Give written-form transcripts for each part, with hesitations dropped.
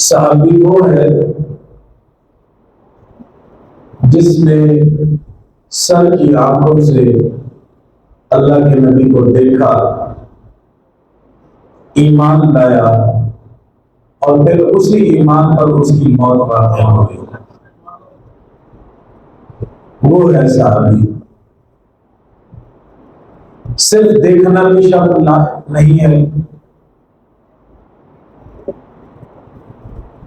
सहाबी वो है जिसने सर की आंखों से अल्लाह के नबी को देखा, ईमान लाया और फिर उसी ईमान पर उसकी मौत वाक़या हो गई। वो है सहाबी। सिर्फ देखना भी शर्त नहीं है,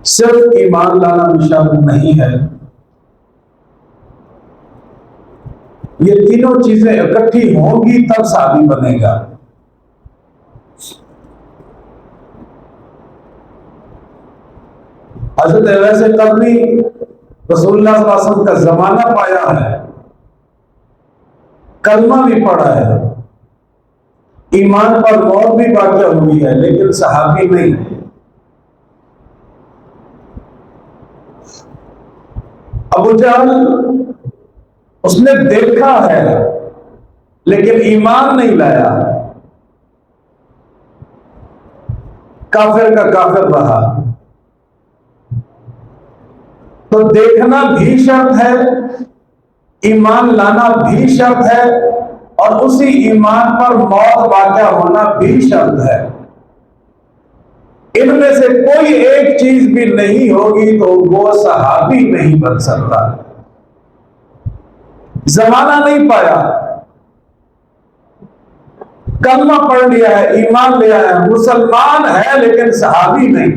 सिर्फ ईमान लाना भी शर्त नहीं है। ये तीनों चीजें इकट्ठी होंगी तब सहाबी बनेगा। हजरत वैसे करनी रसूलुल्लाह सल्लल्लाहु अलैहि वसल्लम का जमाना पाया है, कलमा भी पढ़ा है, ईमान पर मौत भी वाक़या हुई है, लेकिन सहाबी नहीं। अबू जहल उसने देखा है लेकिन ईमान नहीं लाया, काफिर का काफिर रहा। तो देखना भी शर्त है, ईमान लाना भी शर्त है और उसी ईमान पर मौत वाक़या होना भी शर्त है। इनमें से कोई एक चीज भी नहीं होगी तो वो सहाबी नहीं बन सकता। जमाना नहीं पाया, कलमा पढ़ लिया है, ईमान लिया है, मुसलमान है लेकिन सहाबी नहीं।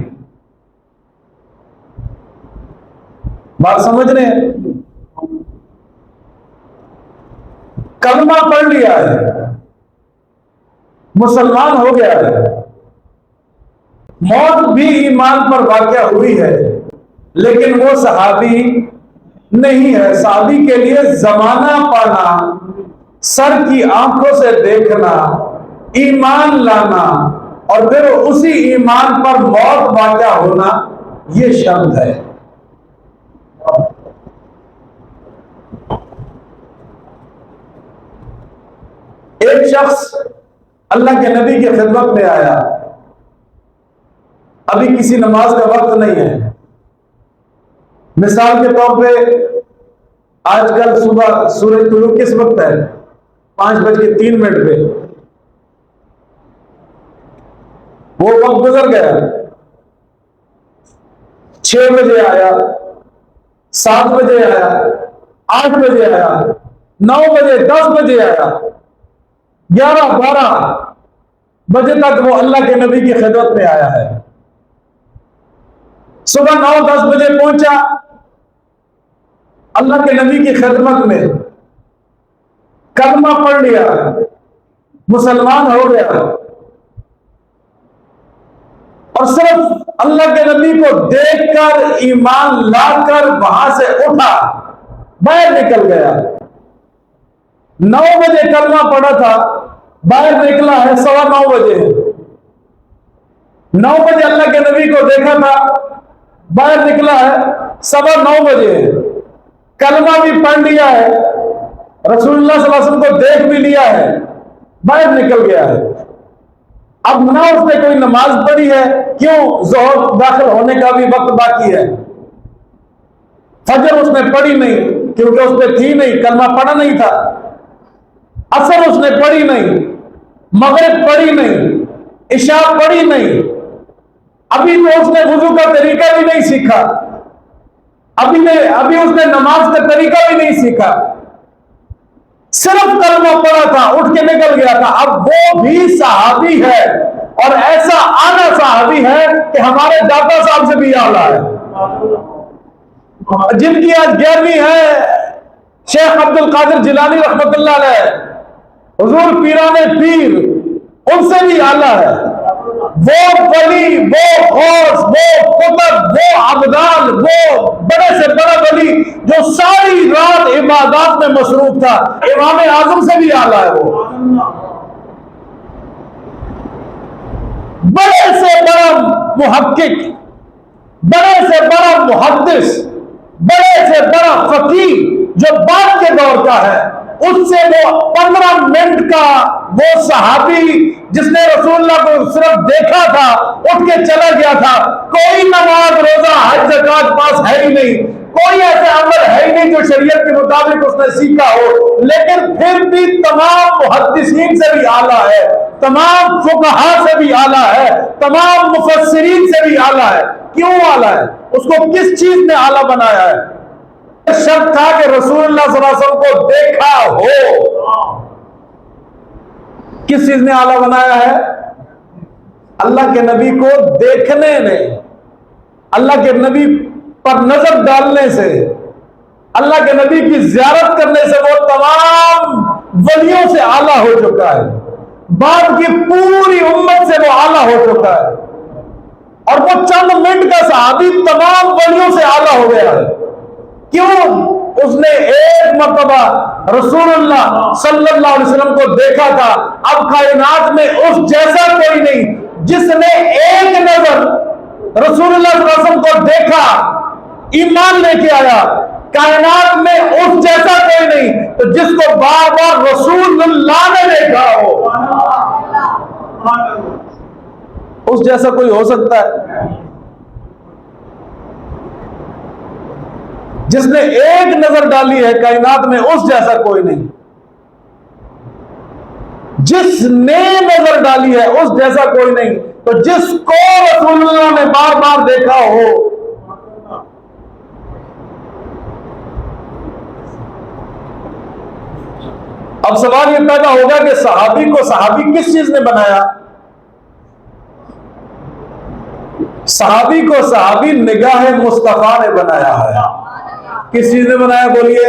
बात समझ रहे हैं? कलमा पढ़ लिया है, मुसलमान हो गया है, मौत भी ईमान पर वाक़या हुई है, लेकिन वो सहाबी नहीं है। सहाबी के लिए जमाना पाना, सर की आंखों से देखना, ईमान लाना और फिर उसी ईमान पर मौत वाक़या होना, ये शब्द है। एक शख्स अल्लाह के नबी की खिदमत में आया, अभी किसी नमाज का वक्त नहीं है। मिसाल के तौर पे आजकल सुबह सूरज तुलू किस वक्त है? 5:03 पे। वो वक्त गुजर गया, 6 बजे आया, 7 बजे आया, 8 बजे आया, 9 बजे, 10 बजे आया, 11-12 बजे तक वो अल्लाह के नबी की खिदमत में आया है। सुबह 9-10 बजे पहुंचा अल्लाह के नबी की खिदमत में, कलमा पढ़ लिया, मुसलमान हो गया और सिर्फ अल्लाह के नबी को देखकर, ईमान लाकर वहां से उठा, बाहर निकल गया। 9 बजे कलमा पढ़ा था, बाहर निकला है 9:15 बजे। 9 बजे अल्लाह के नबी को देखा था, बाहर निकला है 9:15 बजे। कलमा भी पढ़ लिया है, रसूलुल्लाह सल्लल्लाहु अलैहि वसल्लम को देख भी लिया है, बाहर निकल गया है। अब ना उसने कोई नमाज पढ़ी है, क्यों? ज़ोहर दाखिल होने का भी वक्त बाकी है। फजर उसने पढ़ी नहीं क्योंकि उस पर थी नहीं, कलमा पढ़ा नहीं था। असर उसने पढ़ी नहीं, मगरिब पढ़ी नहीं, इशा पढ़ी नहीं, अभी तो उसने वुजू का तरीका भी नहीं सीखा, अभी उसने नमाज का तरीका भी नहीं सीखा, सिर्फ कलमा पढ़ा था, उठ के निकल गया था। अब वो भी सहाबी है और ऐसा आला सहाबी है कि हमारे दादा साहब से भी आला है, जिनकी आज 11वीं है। शेख अब्दुल कादिर जिलानी रहमतुल्लाह अलैह, हुजूर पीराने पीर, उनसे भी आला है। वो वली, वो गौस, वो कुतुब, वो अब्दाल, वो बड़े से बड़ा वली जो सारी रात इबादत में मसरूफ था, इमाम आजम से भी आला है। वो बड़े से बड़ा मुहक्किक, बड़े से बड़ा मुहद्दिस, बड़े से बड़ा फकीह जो बाद के दौर का है, उससे वो 15 मिनट का वो सहाबी जिसने रसूलुल्लाह को सिर्फ देखा था, उठ के चला गया था, कोई नमाज ज़कात पास है ही नहीं, कोई ऐसा अमल है ही नहीं जो शरीयत के मुताबिक उसने सीखा हो, लेकिन फिर भी तमाम मुहद्दिसीन से भी आला है, तमाम फुकहा से भी आला है, तमाम मुफस्सिरीन से भी आला है। क्यों आला है? उसको किस चीज ने आला बनाया है? शर्त था कि रसूलुल्लाह सल्लल्लाहु अलैहि वसल्लम को देखा हो। किस चीज ने आला बनाया है? अल्लाह के नबी को देखने ने, अल्लाह के नबी पर नजर डालने से, अल्लाह के नबी की जियारत करने से वो तमाम वलियों से आला हो चुका है, बाद की पूरी उम्मत से वो आला हो चुका है, और वो चंद मिनट का सहाबी तमाम वलियों से आला हो गया है। क्यों? उसने एक मर्तबा रसूलुल्लाह सल्लल्लाहु अलैहि वसल्लम को देखा था। अब कायनात में उस जैसा कोई नहीं, जिसने एक नजर रसूलुल्लाह सल्लल्लाहु अलैहि वसल्म को देखा, ईमान लेके आया, कायनात में उस जैसा कोई नहीं, तो जिसको बार बार रसूलुल्लाह ने देखा हो, उस जैसा कोई हो सकता है? जिसने एक नजर डाली है कायनात में, उस जैसा कोई नहीं। जिसने नजर डाली है उस जैसा कोई नहीं, तो जिसको रसूलुल्लाह ने बार बार देखा हो, अब सवाल यह पैदा होगा कि सहाबी को सहाबी किस चीज ने बनाया? सहाबी को सहाबी निगाह मुस्तफा ने बनाया है। किस चीज ने बनाया? बोलिए।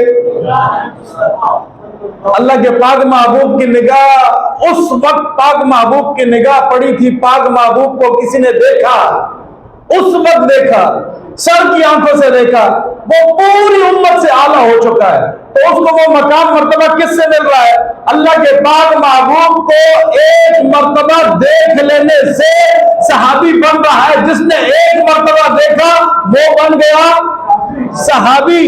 अल्लाह के पाक महबूब की निगाह, उस वक्त पाक महबूब की निगाह पड़ी थी, पाक महबूब को किसी ने देखा, उस वक्त देखा, सर की आंखों से देखा, वो पूरी उम्मत से आला हो चुका है। तो उसको वो मकाम मर्तबा किससे मिल रहा है? अल्लाह के पाक महबूब को एक मर्तबा देख लेने से सहाबी बन रहा है। जिसने एक मर्तबा देखा वो बन गया सहाबी।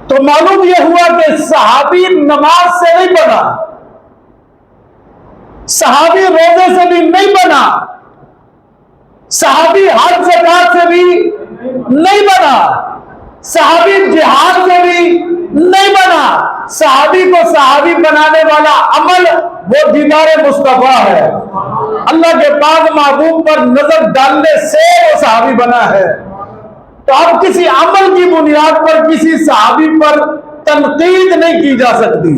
तो मालूम यह हुआ कि सहाबी नमाज से नहीं बना, सहाबी रोजे से भी नहीं बना, सहाबी हज ज़कात से भी नहीं बना, सहाबी जिहाद से भी नहीं बना। सहाबी को सहाबी बनाने वाला अमल वो दीदार मुस्तफा है। अल्लाह के पाक महबूब पर नजर डालने से वो सहाबी बना है। तो अब किसी अमल की बुनियाद पर किसी सहाबी पर तनकीद नहीं की जा सकती।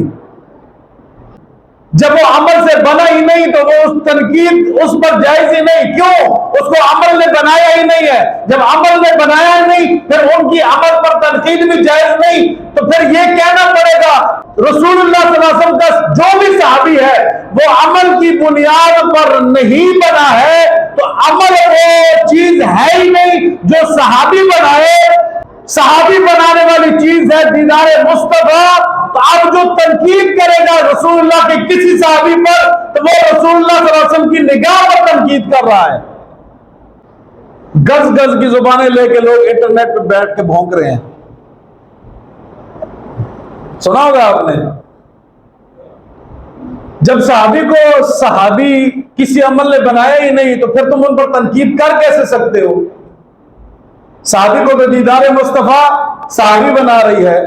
जब वो अमल से बना ही नहीं तो वो उस तनकीद उस पर जायज ही नहीं। क्यों? उसको अमल ने बनाया ही नहीं है। जब अमल ने बनाया ही नहीं, फिर उनकी अमल पर तनकीद भी जायज नहीं। तो फिर ये कहना पड़ेगा रसूलुल्लाह सल्लल्लाहु अलैहि वसल्लम का जो भी सहाबी है वो अमल की बुनियाद पर नहीं बना है, तो अमल वो चीज है ही नहीं जो सहाबी बनाए। सहाबी बनाने वाली चीज है दीदार मुस्तफा। तो अब जो तनकीद करेगा रसूलुल्लाह के किसी सहाबी पर, तो वो रसूलुल्लाह सल्लल्लाहु अलैहि वसल्लम की निगाह पर तनकीद कर रहा है। गज गज की जुबानें लेके लोग इंटरनेट पे बैठ के भौंक रहे हैं, सुना होगा आपने। जब सहाबी को सहाबी किसी अमल ने बनाया ही नहीं, तो फिर तुम उन पर तनकीद कर कैसे सकते हो? सहाबी को तो दीदार मुस्तफा सहाबी बना रही है,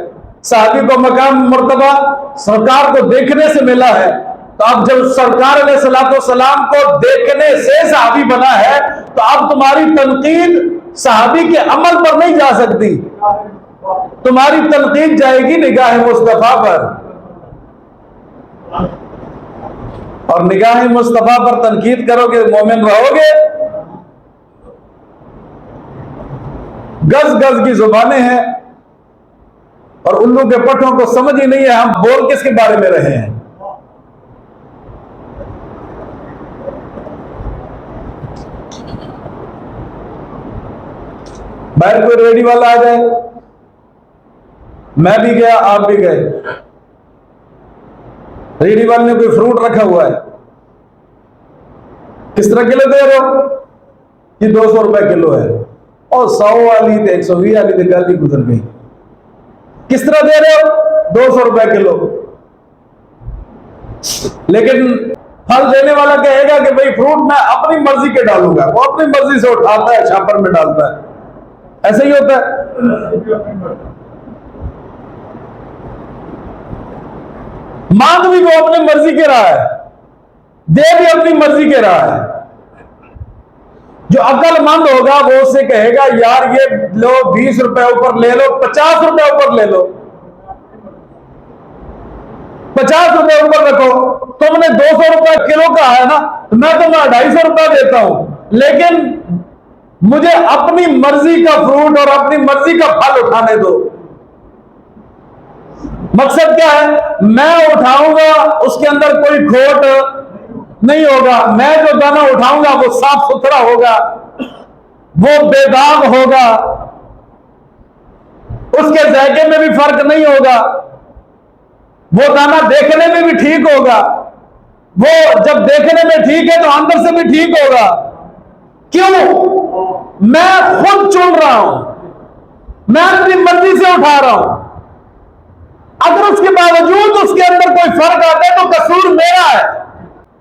सहाबी को मकाम मर्तबा सरकार को देखने से मिला है। तो अब जब सरकार अलैहिस्सलाम को देखने से सहाबी बना है, तो अब तुम्हारी तनकीद सहाबी के अमल पर नहीं जा सकती, तुम्हारी तनकीद जाएगी निगाह मुस्तफा पर। और निगाह मुस्तफा पर तनकीद करोगे मोमिन रहोगे। गज गज की जुबानें हैं और उल्लू के पट्टों को समझ ही नहीं है हम बोल किसके बारे में रहे हैं। बाहर कोई रेडी वाला आ जाए, मैं भी गया आप भी गए, रेडी वाले ने कोई फ्रूट रखा हुआ है, किस तरह किलो दे रहे हो? ये 200 रुपए किलो है, और 100 वाली तो 120 वाली तो गल ही गुजर गई। किस तरह दे रहे हो? 200 रुपए किलो। लेकिन फल देने वाला कहेगा कि भाई फ्रूट मैं अपनी मर्जी के डालूंगा, वो अपनी मर्जी से उठाता है, छापर में डालता है। ऐसा ही होता है। मांग भी वो अपनी मर्जी के रहा है, दे भी अपनी मर्जी के रहा है। जो अक्लमंद होगा वो उससे कहेगा यार ये लो 20 रुपए ऊपर ले लो, 50 रुपए ऊपर ले लो, 50 रुपए ऊपर रखो। तुमने 200 रुपए किलो का है ना, मैं तुम्हें 250 रुपए देता हूं, लेकिन मुझे अपनी मर्जी का फ्रूट और अपनी मर्जी का फल उठाने दो। मकसद क्या है? मैं उठाऊंगा, उसके अंदर कोई खोट नहीं होगा। मैं जो दाना उठाऊंगा वो साफ सुथरा होगा, वो बेदाग होगा, उसके जायके में भी फर्क नहीं होगा, वो दाना देखने में भी ठीक होगा। वो जब देखने में ठीक है तो अंदर से भी ठीक होगा। क्यों? मैं खुद चुन रहा हूं, मैं अपनी मर्जी से उठा रहा हूं। अगर उसके बावजूद उसके अंदर कोई फर्क आता है तो कसूर मेरा है।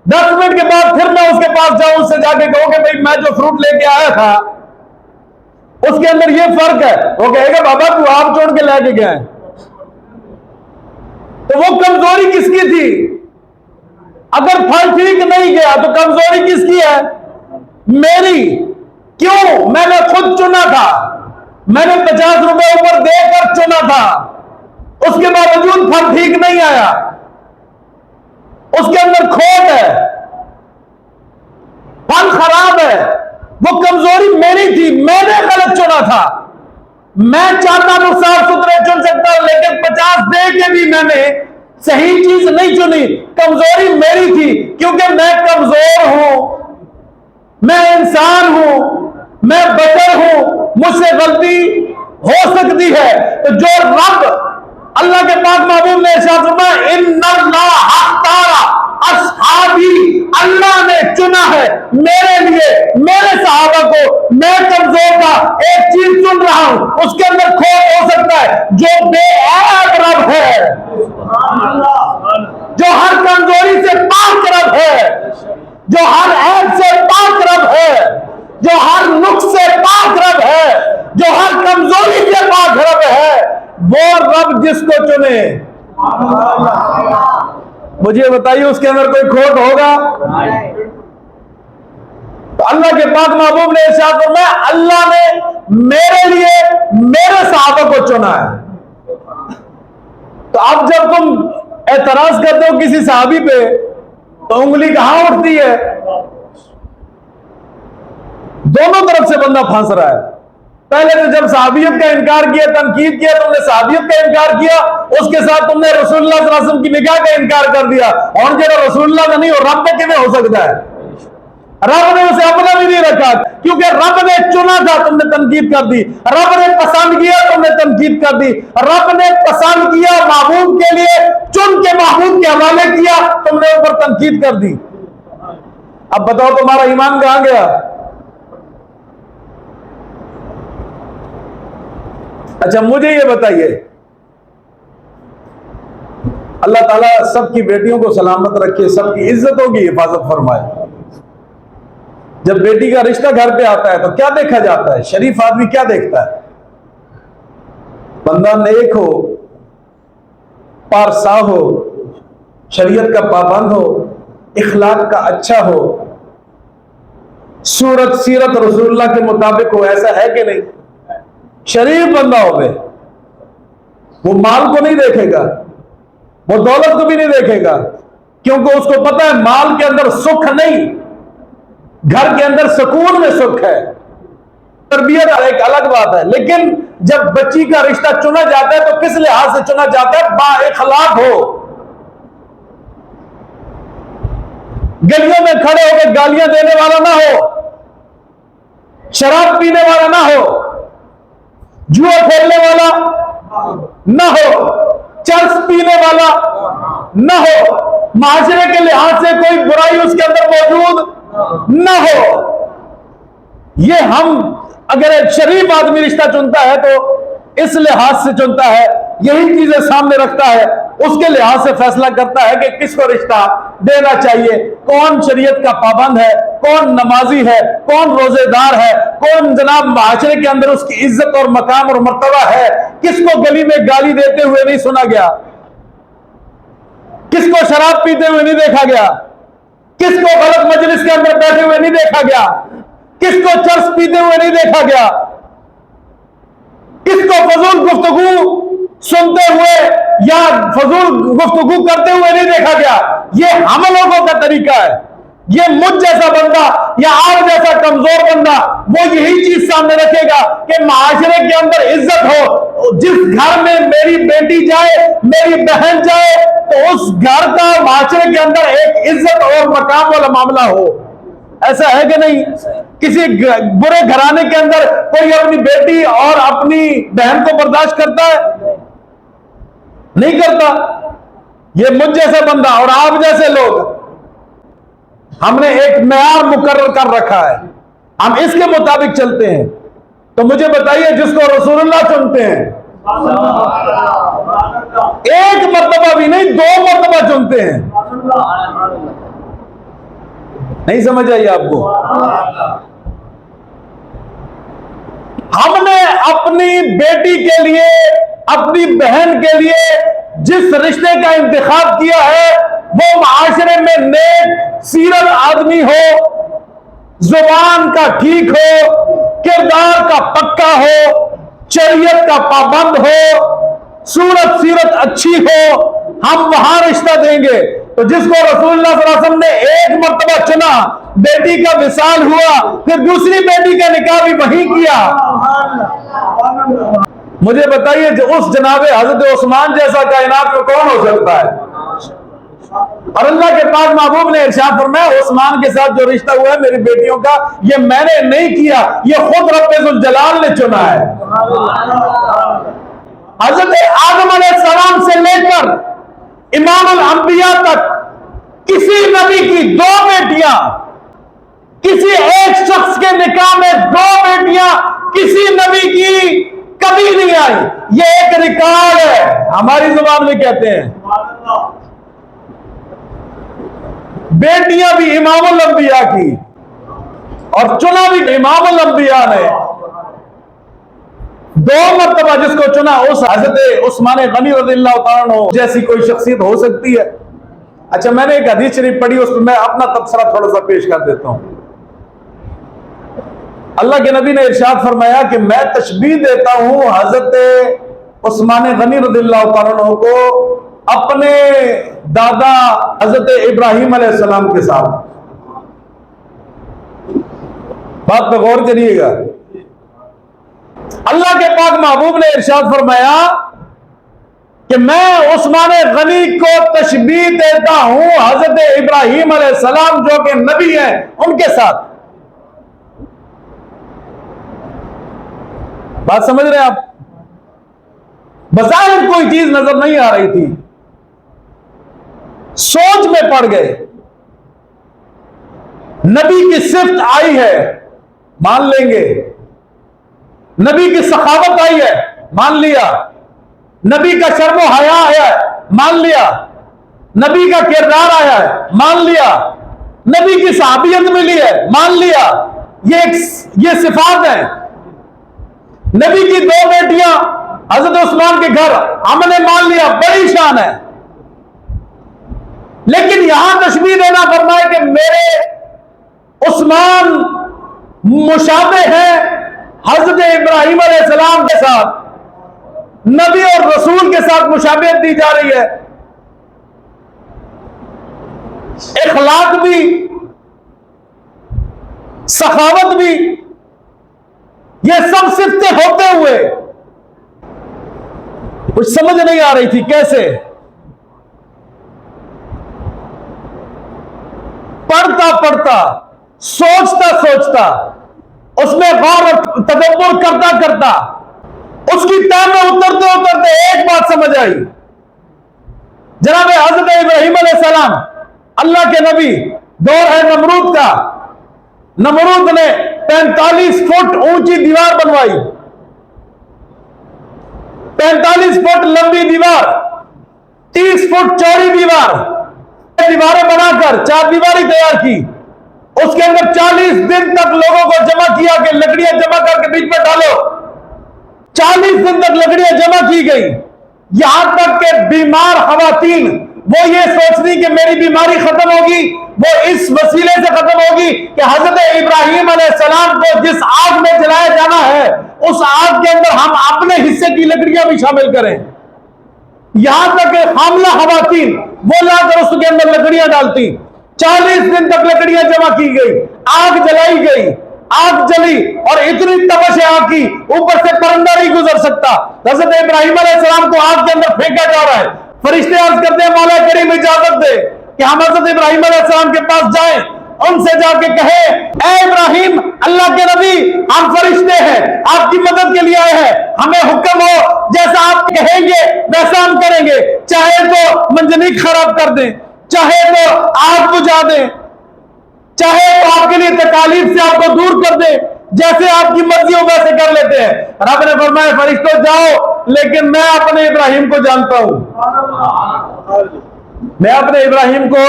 10 मिनट के बाद फिर मैं उसके पास जाऊं, उससे जाके कहूं कि भाई मैं जो फ्रूट लेके आया था उसके अंदर ये फर्क है, वो कहेगा बाबा तू आप छोड़ के लेके गया है। तो वो कमजोरी किसकी थी? अगर फल ठीक नहीं गया तो कमजोरी किसकी है? मेरी। क्यों? मैंने खुद चुना था, मैंने 50 रुपए ऊपर देकर चुना था, उसके बावजूद फल ठीक नहीं आया, उसके अंदर खोट है, फल खराब है। वो कमजोरी मेरी थी, मैंने गलत चुना था। मैं चाहता तो साफ सुथरे चुन सकता, लेकिन 50 दे के भी मैंने सही चीज नहीं चुनी। कमजोरी मेरी थी, क्योंकि मैं कमजोर हूं, मैं इंसान हूं, मैं बशर हूं, मुझसे गलती हो सकती है। तो जो रब अल्लाह के पाक महबूब ने इरशाद फरमाया इन्नल्लाह तारा अस्हाबी, अल्लाह ने चुना है मेरे लिए, मेरे सहाबा को। मैं कमजोर था, एक चीज चुन रहा हूं, उसके अंदर खोट हो सकता है। जो बेऐब रब है, जो हर कमजोरी से पाक रब है, जो हर ऐब से पाक रब है, जो हर नुक्स से पाक रब है, जो हर कमजोरी से पाक रब है, वो रब जिसको चुने, मुझे बताइए उसके अंदर कोई खोट होगा? तो अल्लाह के पाक महबूब ने इरशाद फरमाया अल्लाह ने मेरे लिए मेरे सहाबा को चुना है। तो अब जब तुम एतराज करते हो किसी सहाबी पे तो उंगली कहां उठती है? दोनों तरफ से बंदा फंस रहा है। पहले तो जब सहाबियत का इनकार किया, तनकीद किया, तुमने सहाबियत का इनकार किया, उसके साथ तुमने रसूलुल्लाह सल्लल्लाहु अलैहि वसल्लम की निगाह का इनकार कर दिया। और जो रसूलुल्लाह का नहीं हो, रब का किਵੇਂ हो सकता है? रब ने उसे अपना भी नहीं रखा, क्योंकि रब ने चुना था, तुमने तनकीद कर दी। रब ने पसंद किया, तुमने तनकीद कर दी। रब ने पसंद किया महबूब के लिए, चुन के महबूब के हवाले किया, तुमने ऊपर तनकीद कर दी। अब बताओ तुम्हारा ईमान कहां गया? अच्छा मुझे ये बताइए, अल्लाह ताला सबकी बेटियों को सलामत रखे, सबकी इज्जतों की हिफाजत फरमाए। जब बेटी का रिश्ता घर पे आता है तो क्या देखा जाता है? शरीफ आदमी क्या देखता है? बंदा नेक हो, पारसा हो, शरीयत का पाबंद हो, इखलाक का अच्छा हो, सूरत सीरत रसूलुल्लाह के मुताबिक हो। ऐसा है कि नहीं? शरीफ बंदा हो गए, वो माल को नहीं देखेगा, वो दौलत को भी नहीं देखेगा, क्योंकि उसको पता है माल के अंदर सुख नहीं, घर के अंदर सुकून में सुख है। तरबियत एक अलग बात है, लेकिन जब बच्ची का रिश्ता चुना जाता है तो किस लिहाज से चुना जाता है? बाइखलाक हो, गलियों में खड़े होकर गालियां देने वाला ना हो, शराब पीने वाला ना हो, जुआ खेलने वाला न हो, चर्च पीने वाला न हो, माशरे के लिहाज से कोई बुराई उसके अंदर मौजूद न हो। ये हम अगर एक शरीफ आदमी रिश्ता चुनता है तो इस लिहाज से चुनता है, यही चीजें सामने रखता है। उसके लिहाज से फैसला करता है कि किसको रिश्ता देना चाहिए, कौन शरीयत का पाबंद है, कौन नमाजी है, कौन रोजेदार है, कौन जनाब माशरे के अंदर उसकी इज्जत और मकाम और मर्तबा है, किसको गली में गाली देते हुए नहीं सुना गया, किसको शराब पीते हुए नहीं देखा गया, किसको गलत मजलिस के अंदर बैठे हुए नहीं देखा गया, किसको चर्च पीते हुए नहीं देखा गया, किसको फजूल गुफ्तगू सुनते हुए या फजूल गुफ्तगू करते हुए नहीं देखा गया। ये हम लोगों का तरीका है। ये मुझ जैसा बंदा या आप जैसा कमजोर बंदा वो यही चीज सामने रखेगा कि माशरे के अंदर इज्जत हो। जिस घर में मेरी बेटी जाए, मेरी बहन जाए, तो उस घर का माशरे के अंदर एक इज्जत और मकाम वाला मामला हो। ऐसा है कि नहीं? किसी बुरे घराने के अंदर कोई अपनी बेटी और अपनी बहन को बर्दाश्त करता है? नहीं करता। ये मुझ जैसा बंदा और आप जैसे लोग, हमने एक मेयार मुकर्रर कर रखा है, हम इसके मुताबिक चलते हैं। तो मुझे बताइए, जिसको रसूलुल्लाह चुनते हैं, एक मर्तबा भी नहीं 2 मर्तबा चुनते हैं। नहीं समझ आई आपको? हमने अपनी बेटी के लिए, अपनी बहन के लिए जिस रिश्ते का इंतखाब किया है वो माशरे में नेक सीरत आदमी हो, जुबान का ठीक हो, किरदार का पक्का हो, शरीयत का पाबंद हो, सूरत सीरत अच्छी हो, हम वहां रिश्ता देंगे। तो जिसको रसूलुल्लाह सल्लल्लाहु अलैहि वसल्लम ने एक मर्तबा चुना, बेटी का विसाल हुआ, फिर दूसरी बेटी का निकाह भी वही किया। मुझे बताइए, जो उस जनाबे हजरत उस्मान जैसा कायनात में कौन हो सकता है? और अल्लाह के पाक महबूब ने इरशाद फरमाया, उस्मान के साथ जो रिश्ता हुआ है मेरी बेटियों का, ये मैंने नहीं किया, ये खुद रब्बुल जलाल ने चुना है। हजरत आदम अलैहिस्सलाम से लेकर इमामुल अंबिया तक किसी नबी की 2 बेटियां, किसी एक शख्स के निकाह में 2 बेटियां किसी नबी की कभी नहीं आई। ये एक रिकॉर्ड है, हमारी जुबान में कहते हैं। बेटियां भी इमामुल अंबिया की, और चुना भी इमामुल अंबिया ने। 2 मर्तबा जिसको चुना उस हजरत उस्मान गनी रज़ियल्लाहु ताला अन्हु जैसी कोई शख्सियत हो सकती है? अच्छा, मैंने एक हदीस शरीफ पढ़ी, उसमें मैं अपना तबसरा थोड़ा सा पेश कर देता हूं। अल्लाह के नबी ने इरशाद फरमाया कि मैं तशबीह देता हूं हजरत उस्मान गनी रज़ियल्लाहु ताला अन्हु को अपने दादा हजरत इब्राहिम अलैहिस्सलाम के साथ। बात पे गौर करिएगा। अल्लाह के पाक महबूब ने इरशाद फरमाया कि मैं उस्मान गनी को तशबीह देता हूं हजरत इब्राहिम अलैहिस्सलाम जो कि नबी हैं उनके साथ। बात समझ रहे हैं आप? बज़ाहिर कोई चीज नजर नहीं आ रही थी, सोच में पड़ गए। नबी की सिफ्त आई है, मान लेंगे। नबी की सखावत आई है, मान लिया। नबी का शर्म हया आया है, मान लिया। नबी का किरदार आया है, मान लिया। नबी की सहाबियत मिली है, मान लिया। ये सिफात है। नबी की 2 बेटियां हजरत उस्मान के घर, हमने मान लिया, बड़ी शान है। लेकिन यहां तशबीह देना फरमाए कि मेरे उस्मान मुशाबे हैं हजरत इब्राहिम अलैहिस्सलाम के साथ, नबी और रसूल के साथ मुशाबियत दी जा रही है। इखलाक भी, सखावत भी, ये सब सिफ्तें होते हुए कुछ समझ नहीं आ रही थी कैसे। पढ़ता पढ़ता, सोचता सोचता, उसमें गौर और तदब्बुर करता करता, उसकी तह में उतरते उतरते एक बात समझ आई। जनाब हजरत इब्राहिम अलैहिस्सलाम अल्लाह के नबी, दौर है नमरूद का। नमरूद ने 45 फुट ऊंची दीवार बनवाई, 45 फुट लंबी दीवार, 30 फुट चौड़ी दीवारें बनाकर 4 दीवारी तैयार की। उसके अंदर 40 दिन तक लोगों को जमा किया कि लकड़ियां जमा करके बीच में डालो। 40 दिन तक लकड़ियां जमा की गई, यहां तक कि बीमार खवातीन वो ये सोच रही कि मेरी बीमारी खत्म होगी, वो इस वसीले से खत्म होगी कि हजरत इब्राहिम अलैहिस्सलाम को जिस आग में जलाया जाना है उस आग के अंदर हम अपने हिस्से की लकड़ियां भी शामिल करें। यहां तक कि हामला खवातीन वो लाकर उसके अंदर लकड़ियां डालती। 40 दिन तक लकड़ियां जमा की गई, आग जलाई गई, आग जली और इतनी तपश आग की ऊपर से परिंदा नहीं गुजर सकता। हजरत इब्राहिम अलैहिस्सलाम को आग के अंदर फेंका जा रहा है। फरिश्ते अर्ज करते हैं मौला करीम इजाजत दे कि हम हजरत इब्राहिम अलैहिस्सलाम के पास जाएं, उनसे जाके कहे ए इब्राहिम, अल्लाह के नबी, हम फरिश्ते हैं, आपकी मदद के लिए आए हैं, हमें हुक्म हो जैसा आप कहेंगे वैसा हम करेंगे। चाहे तो मंजनीक खराब कर दें, चाहे तो आग बुझा दें, चाहे तो आपके लिए तकालीफ से आपको दूर कर दे, जैसे आपकी मर्जी हो वैसे कर लेते हैं। रब ने फरमाया फरिश्तों जाओ, लेकिन मैं अपने इब्राहिम को जानता हूं, मैं अपने इब्राहिम को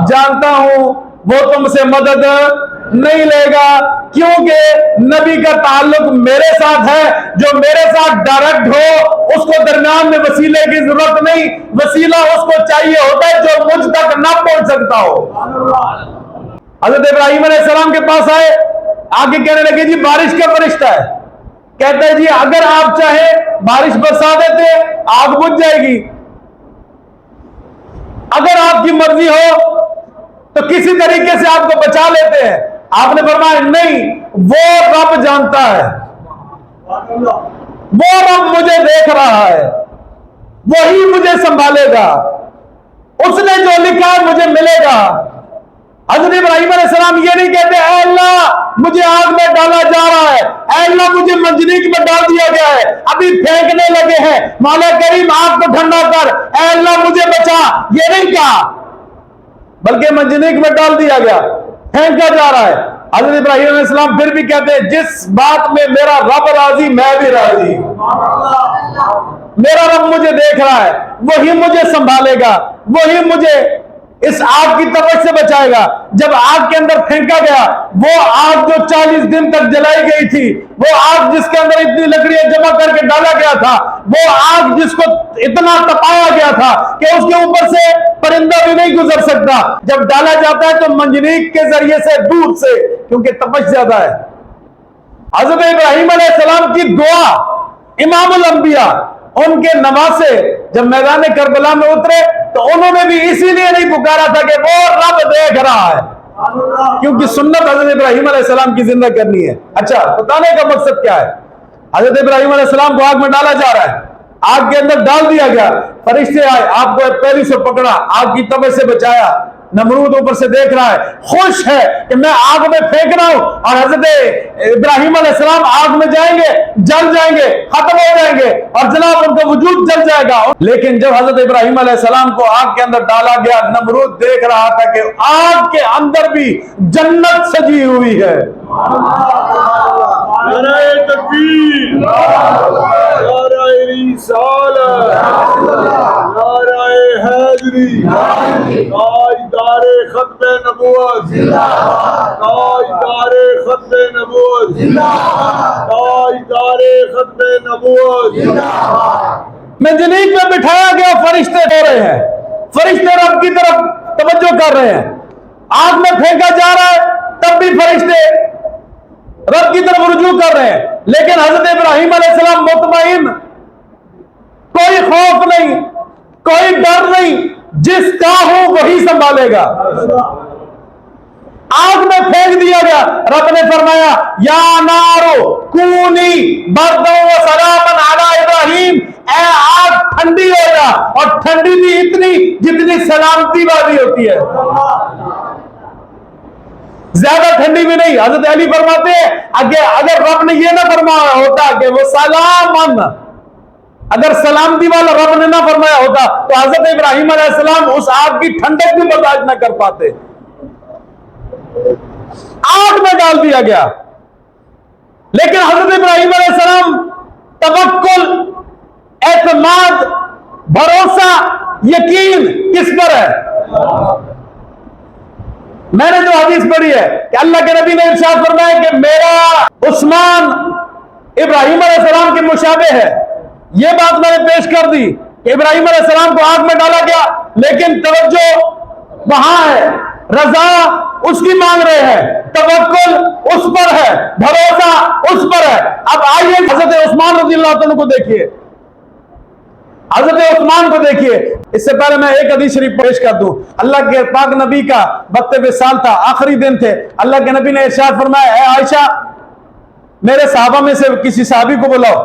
जानता हूं, वो तुमसे मदद नहीं लेगा, क्योंकि नबी का ताल्लुक मेरे साथ है। जो मेरे साथ डायरेक्ट हो उसको दरमियान में वसीले की जरूरत नहीं, वसीला उसको चाहिए होता है जो मुझ तक ना पहुंच सकता हो। हजरत इब्राहिम अलैहिस्सलाम के पास आए, आगे कहने लगे जी बारिश का फरिश्ता है। कहते हैं जी अगर आप चाहे बारिश बरसा देते, आग बुझ जाएगी, अगर आपकी मर्जी हो तो किसी तरीके से आपको बचा लेते हैं। आपने फरमाया नहीं, वो रब जानता है, वो रब मुझे देख रहा है, वही मुझे संभालेगा, उसने जो लिखा है मुझे मिलेगा। हज़रत इब्राहिम अलैहिस्सलाम ये नहीं कहते ऐ अल्लाह मुझे आग में डाला जा रहा है, ऐ अल्लाह मुझे मंजनीक में डाल दिया गया है, अभी फेंकने लगे हैं, मौला करीम आग को ठंडा कर, ऐ अल्लाह मुझे बचा, ये नहीं कहा, बल्कि मंजनीक में डाल दिया गया, फेंका जा रहा है। हज़रत इब्राहिम अलैहिस्सलाम फिर भी कहते हैं जिस बात में मेरा रब राजी मैं भी राजी, मेरा रब मुझे देख रहा है, वही मुझे संभालेगा, वही मुझे इस आग की तपश से बचाएगा। जब आग के अंदर फेंका गया, वो आग जो 40 दिन तक जलाई गई थी, वो आग जिसके अंदर इतनी लकड़ियां जमा करके डाला गया था, वो आग जिसको इतना तपाया गया था कि उसके ऊपर से परिंदा भी नहीं गुजर सकता, जब डाला जाता है तो मंजनीक के जरिए से दूर से, क्योंकि तपश ज्यादा है। हजरत इब्राहिम अलैहिस्सलाम की दुआ, इमामुल अंबिया, उनके नवासे जब मैदान करबला में उतरे तो उन्होंने भी इसीलिए नहीं पुकारा था कि वो रब देख रहा है, क्योंकि सुन्नत हजरत इब्राहिम अलैहिस्सलाम की जिंदा करनी है। अच्छा, बताने का मकसद क्या है? हजरत इब्राहिम अलैहिस्सलाम को आग में डाला जा रहा है, आग के अंदर डाल दिया गया, फरिश्ते आए, आपको पैरी से पकड़ा, आग की तपश से बचाया। नमरूद ऊपर से देख रहा है, खुश है कि मैं आग में फेंक रहा हूं, और हजरत इब्राहिम अलैहिस्सलाम आग में जाएंगे, जल जाएंगे, खत्म हो जाएंगे, और जनाब उनका वजूद जल जाएगा। लेकिन जब हजरत इब्राहिम अलैहिस्सलाम को आग के अंदर डाला गया, नमरूद देख रहा था कि आग के अंदर भी जन्नत सजी हुई है। नारे तकबीर, नारे रिसालत, नारे हैदरी, ताजदारे खत्मे नबूवत, ताजदारे खत्मे नबूवत, ताजदारे खत्मे नबूवत। मंजनीक में बिठाया गया, फरिश्ते हो रहे हैं, फरिश्ते रब की तरफ तवज्जो कर रहे हैं। आग में फेंका जा रहा है, तब भी फरिश्ते रब की तरफ रुजू कर रहे हैं। लेकिन हजरत इब्राहिम अलैहिस्सलाम मुतमईन, कोई खौफ नहीं, कोई डर नहीं, जिसका हो वही संभालेगा। आग में फेंक दिया गया, रब ने फरमाया या नारो कूनी बर्दो व सलामन अला इब्राहिम, ए आग ठंडी हो जा, और ठंडी भी इतनी जितनी सलामती वाली होती है, ज्यादा ठंडी भी नहीं। हजरत अली फरमाते हैं अगर रब ने यह ना फरमाया होता कि वो सलामन, अगर सलामती वाला रब ने ना फरमाया होता तो हजरत इब्राहिम अलैहिस्सलाम उस आग की ठंडक भी बर्दाश्त न कर पाते। आग में डाल दिया गया, लेकिन हजरत इब्राहिम अलैहिस्सलाम तवक्कुल, एतमाद, भरोसा यकीन किस पर है? मैंने जो हदीस पढ़ी है कि अल्लाह के नबी ने इरशाद फरमाया कि मेरा उस्मान इब्राहिम अलैहिस्सलाम के मुशाबे है। यह बात मैंने पेश कर दी कि इब्राहिम अलैहिस्सलाम को आग में डाला गया, लेकिन तवज्जो वहां है, रजा उसकी मांग रहे हैं, तवक्कुल उस पर है, भरोसा उस पर है। अब आइए हजरत उस्मान रज़ियल्लाहु अन्हु को देखिए, हजरत उस्मान को देखिए। इससे पहले मैं एक हदीस शरीफ पेश कर दूं। अल्लाह के पाक नबी का वक्त विसाल था, आखिरी दिन थे। अल्लाह के नबी ने इरशाद फरमाया, ऐ आयशा मेरे सहाबा में से किसी सहाबी को बुलाओ।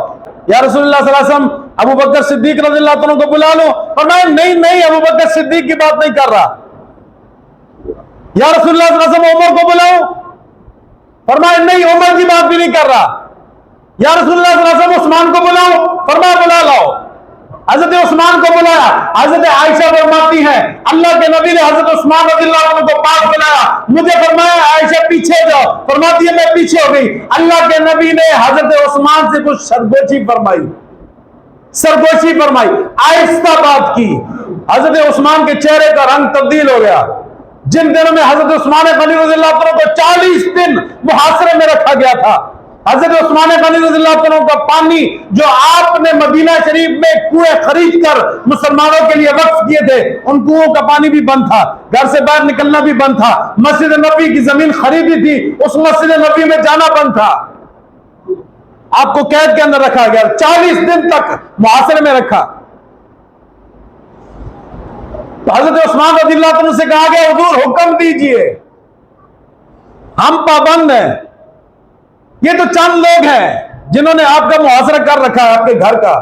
या रसूलुल्लाह सल्लल्लाहु अलैहि वसल्लम अबू बकर सिद्दीक रज़ियल्लाहु अन्हु को बुला लो। फरमाया नहीं नहीं, अबू बकर सिद्दीक की बात नहीं कर रहा। या रसूलुल्लाह सल्लल्लाहु अलैहि वसल्लम उमर को बुलाओ। फरमाया नहीं, उमर की बात भी नहीं कर रहा। या रसूलुल्लाह सल्लल्लाहु अलैहि वसल्लम उस्मान को बुलाओ। फरमाया बुला लाओ। हजरत उस्मान को बुलाया। हजरत आयशा फरमाती है अल्लाह के नबी ने हजरत उस्मान रज़ियल्लाहु अन्हु को पास बुलाया, मुझे फरमाया आयशा पीछे जाओ। फरमाती है मैं पीछे हो गई। अल्लाह के नबी ने हजरत उस्मान से कुछ सरगोशी फरमाई, सरगोशी फरमाई, आहिस्ता बात की। हजरत उस्मान के चेहरे का रंग तब्दील हो गया। जिन दिनों में हजरत उस्मान गनी रज़ियल्लाहु अन्हु को 40 दिन मुहासरे में रखा गया था, हजरत उस्मान गनी रज़ियल्लाहु अन्हु का पानी जो आपने मदीना शरीफ में कुएं खरीद कर मुसलमानों के लिए वक्फ किए थे, उन कुओं का पानी भी बंद था, घर से बाहर निकलना भी बंद था, मस्जिद नबी की जमीन खरीदी थी, उस मस्जिद नबी में जाना बंद था। आपको कैद के अंदर रखा गया, 40 दिन तक मुहासरे में रखा। तो हजरत उस्मान रज़ियल्लाहु अन्हु से कहा गया हुजूर हुक्म दीजिए, हम पाबंद हैं। ये तो चंद लोग हैं जिन्होंने आपका मुहासरा कर रखा है, आपके घर का।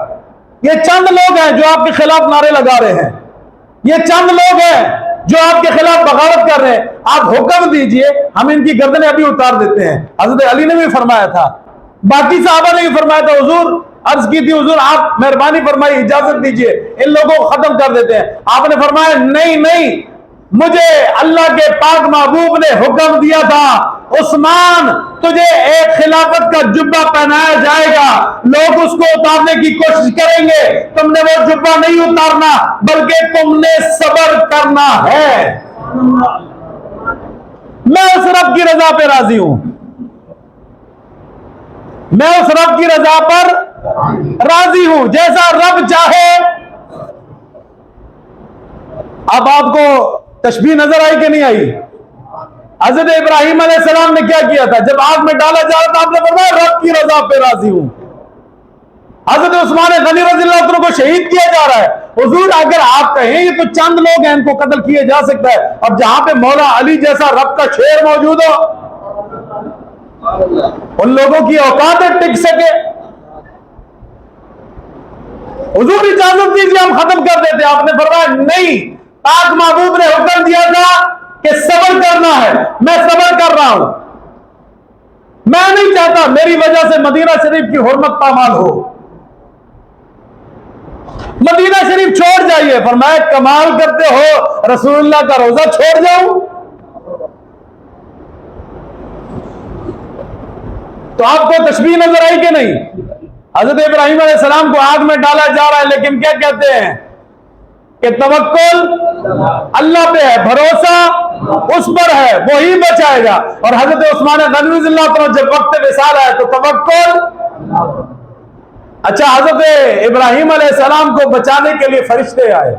ये चंद लोग हैं जो आपके खिलाफ नारे लगा रहे हैं, ये चंद लोग हैं जो आपके खिलाफ बगावत कर रहे हैं। आप हुक्म दीजिए, हम इनकी गर्दनें अभी उतार देते हैं। हजरत अली ने भी फरमाया था, बाकी साहबा ने भी फरमाया था। हुजूर अर्ज की थी हुजूर आप मेहरबानी फरमाई, इजाजत दीजिए, इन लोगों को खत्म कर देते हैं। आपने फरमाया नहीं नहीं, मुझे अल्लाह के पाक महबूब ने हुक्म दिया था उस्मान तुझे एक खिलाफत का जुब्बा पहनाया जाएगा, लोग उसको उतारने की कोशिश करेंगे, तुमने वो जुब्बा नहीं उतारना बल्कि तुमने सब्र करना है। मैं उस रब की रजा पे राजी हूं, मैं उस रब की रजा पर राजी हूं, जैसा रब चाहे। अब आपको तशबीह नजर आई कि नहीं आई? हजरत इब्राहिम अलैहिस्सलाम ने क्या किया था जब आग में डाला जा रहा था? आपने फरमाया रब की रजा पे राजी हूं। हजरत उस्मान गनी रज़ियल्लाहु अन्हु को शहीद किया जा रहा है। हुजूर अगर आप कहें ये तो चंद लोग हैं, इनको कत्ल किया जा सकता है, और जहां पे मौला अली जैसा रब का शेर मौजूद हो, उन लोगों की औकात टिक सके। हुजूर इजाजत दीजिए, हम खत्म कर देते। आपने फरमाया नहीं, पाक महबूब ने हुक्म दिया था कि सब्र करना है, मैं सब्र कर रहा हूं। मैं नहीं चाहता मेरी वजह से मदीना शरीफ की हुर्मत पामाल हो। मदीना शरीफ छोड़ जाइए। फरमाया कमाल करते हो, रसूलुल्लाह का रोजा छोड़ जाऊं? तो आपको तशबीह नजर आई कि नहीं? हजरत इब्राहिम अलैहिस्सलाम को आग में डाला जा रहा है, लेकिन क्या कहते हैं कि तवक्कुल अल्लाह पे है, भरोसा उस पर है, वही बचाएगा। और हजरत उस्मान गनी रज़ियल्लाहु अन्हु जब वक्त विसाल आया तो तवक्कुल। अच्छा, हजरत इब्राहिम अलैहिस्सलाम को बचाने के लिए फरिश्ते आए,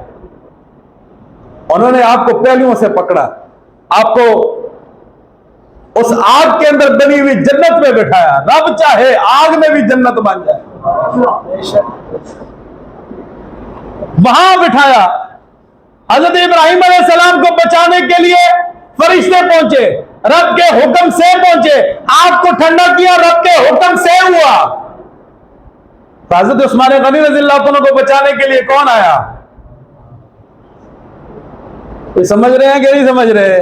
उन्होंने आपको पहलुओं से पकड़ा, आपको उस आग के अंदर बनी हुई जन्नत में बिठाया। रब चाहे आग में भी जन्नत बन जाए, वहां बिठाया। हजरत इब्राहिम अलैहिस्सलाम को बचाने के लिए फरिश्ते पहुंचे, रब के हुक्म से पहुंचे, आग को ठंडा किया रब के हुक्म से हुआ। तो हजरत उस्मान गनी रज़ियल्लाहु अन्हु को बचाने के लिए कौन आया? ये समझ रहे हैं कि नहीं समझ रहे?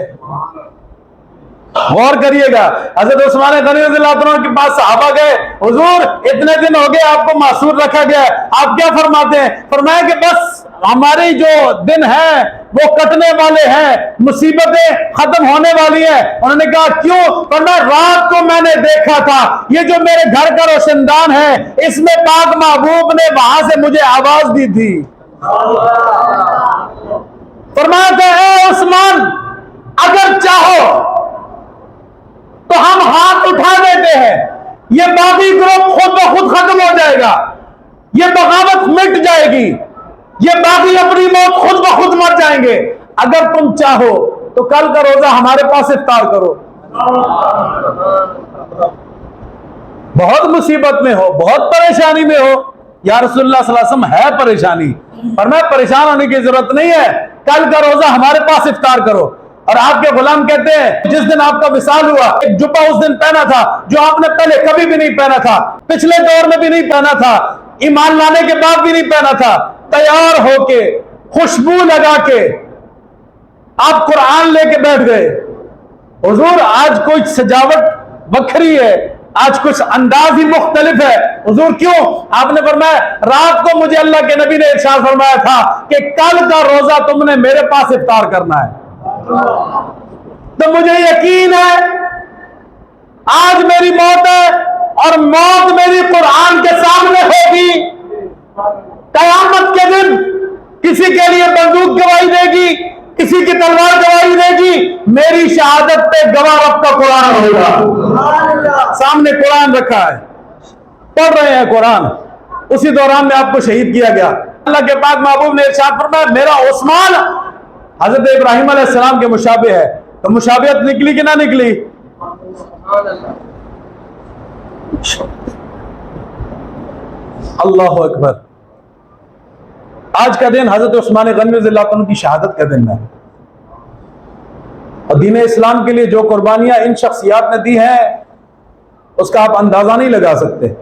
गौर करिएगा। हजरत उस्मान गनी रज़ियल्लाहु अन्हु के पास सहाबा गए, हुजूर इतने दिन हो गए आपको मासूर रखा गया, आप क्या फरमाते हैं? फरमाया कि बस हमारी जो दिन है वो कटने वाले हैं, मुसीबतें खत्म होने वाली हैं। उन्होंने कहा क्यों? वरना रात को मैंने देखा था ये जो मेरे घर का रोशनदान है इसमें पाक महबूब ने वहां से मुझे आवाज दी थी। फरमाया था, ए उस्मान, अगर चाहो तो हम हाथ उठा देते हैं, ये बागी ग्रुप खुद ब खुद खत्म हो जाएगा, ये बगावत मिट जाएगी, ये बागी अपनी मौत खुद ब खुद मर जाएंगे। अगर तुम चाहो तो कल का रोजा हमारे पास इफ्तार करो। बहुत मुसीबत में हो, बहुत परेशानी में हो, या रसूलुल्लाह सल्लल्लाहु अलैहि वसल्लम है परेशानी, पर मैं परेशान होने की जरूरत नहीं है, कल का रोजा हमारे पास इफ्तार करो। और आपके गुलाम कहते हैं, जिस दिन आपका विसाल हुआ, एक जुब्बा उस दिन पहना था जो आपने पहले कभी भी नहीं पहना था, पिछले दौर में भी नहीं पहना था, ईमान लाने के बाद भी नहीं पहना था। तैयार होके, खुशबू लगा के आप कुरान लेके बैठ गए। हुजूर, आज कोई सजावट बखरी है, आज कुछ अंदाज ही मुख्तलिफ है। हुजूर, क्यों? आपने फरमाया, रात को मुझे अल्लाह के नबी ने इरशाद फरमाया था कि कल का रोजा तुमने मेरे पास इफ्तार करना है। तो मुझे यकीन है आज मेरी मौत है और मौत मेरी कुरान के सामने होगी। कयामत के दिन किसी के लिए बंदूक गवाही देगी, किसी की तलवार गवाही देगी, मेरी शहादत पे गवाह रब का कुरान होगा। सामने कुरान रखा है, पढ़ रहे हैं कुरान, उसी दौरान में आपको शहीद किया गया। अल्लाह के पाक महबूब ने इरशाद फरमाया, मेरा उस्मान हजरत इब्राहिम अलैहिस्सलाम के मुशाबे है। तो मुशाबियत निकली कि ना निकली? अल्लाह अकबर। आज का दिन हजरत उस्मान गनी रज़ियल्लाहु अन्हु की शहादत का दिन है, और दीन इस्लाम के लिए जो कुर्बानियां इन शख्सियात ने दी हैं उसका आप अंदाजा नहीं लगा सकते।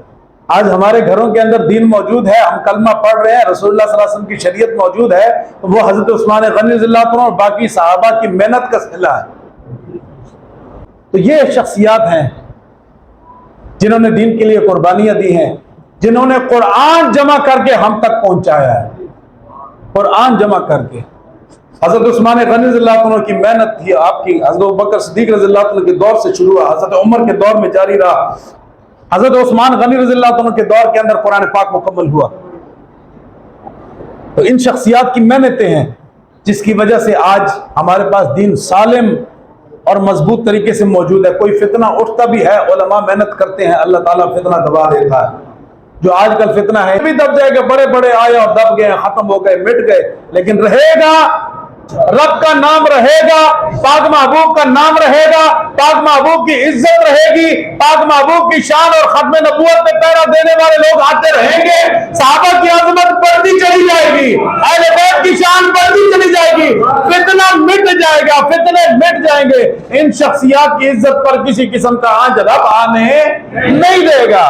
आज हमारे घरों के अंदर दीन मौजूद है, हम कलमा पढ़ रहे हैं, रसूलुल्लाह सल्लल्लाहु अलैहि वसल्लम की शरीयत मौजूद है, तो वो हजरत उस्मान गनी रज़ियल्लाहु अन्हु और बाकी सहाबा की मेहनत का सिला है। तो ये शख्सियात हैं जिन्होंने दीन के लिए कुर्बानियां दी हैं, जिन्होंने कुरान जमा करके हम तक पहुंचाया है। कुरान जमा करके हजरत उस्मान गनी रज़ियल्लाहु अन्हु की मेहनत थी, आपकी हजरत अबू बकर सिद्दीक रज़ियल्लाहु अन्हु के दौर से शुरू हुआ, हजरत उमर के दौर में जारी रहा, हजरत उस्मान गनी रज़ियल्लाहु अन्हु के दौर के अंदर कुरान पाक मुकम्मल हुआ। तो इन शख्सियात की मेहनतें हैं जिसकी वजह से आज हमारे पास दीन सालिम और मजबूत तरीके से मौजूद है। कोई फितना उठता भी है, उलमा मेहनत करते हैं, अल्लाह ताला फितना दबा देता है। जो आजकल फितना है भी दब जाएगा, बड़े बड़े आए और दब गए, खत्म हो गए, मिट गए, लेकिन रहेगा, रब का नाम रहेगा, पाक महबूब का नाम रहेगा, पाक महबूब की इज्जत रहेगी, पाक महबूब की शान और खत्म नबूवत में पहरा देने वाले लोग आते रहेंगे, सहाबा की अजमत बढ़ती चली जाएगी, अहले बैत की शान बढ़ती चली जाएगी, फितना मिट जाएगा, फितने मिट जाएंगे। इन शख्सियात की इज्जत पर किसी किस्म का आंच रब आने नहीं देगा।